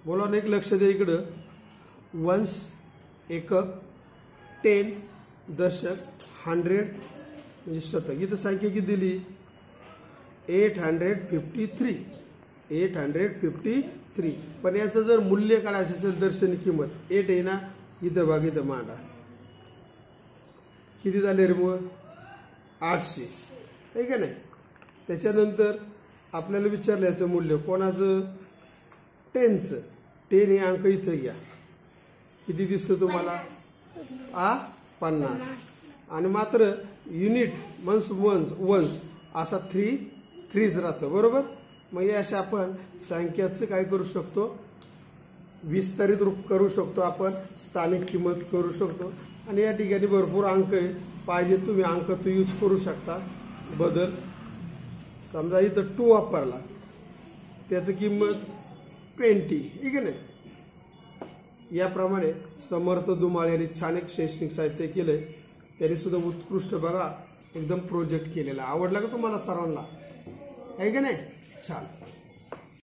मुलांना एक लक्ष द्या इकडं. वन्स एकक, 10 दशक, 100 म्हणजे शतक. इथं संख्या किती दिली 853. 853. पण याचं जर मूल्य काढायचं असेल दर्शनी किंमत 8 आहे ना, इथं बघ इथं मांडा. किती झाले रे मग 800 आहे का नाही. त्याच्यानंतर आपल्याला विचारलं याचं मूल्य कोणाचं 10चं. 10 हे अंक इथं घ्या. किती दिसतं तुम्हाला 50. आणि मात्र युनिट वन्स असा 3 राहतं बरोबर. मग हे अशा आपण संख्याचं काय करू शकतो विस्तारित रूप करू शकतो. आपण स्थानिक किंमत करू शकतो. आणि या ठिकाणी भरपूर अंक आहे. पाहिजे तुम्ही अंक तो यूज करू शकता. बदल समजा इथं 2 वापरला त्याचं किंमत 20 ठीक आहे ना. याप्रमाणे समर्थ धुमाळ यांनी छान एक शैक्षणिक साहित्य केलंय. त्यांनी सुद्धा उत्कृष्ट बघा एकदम प्रोजेक्ट केलेला. आवडला का तुम्हाला सर्वांना आहे का नाही. छान.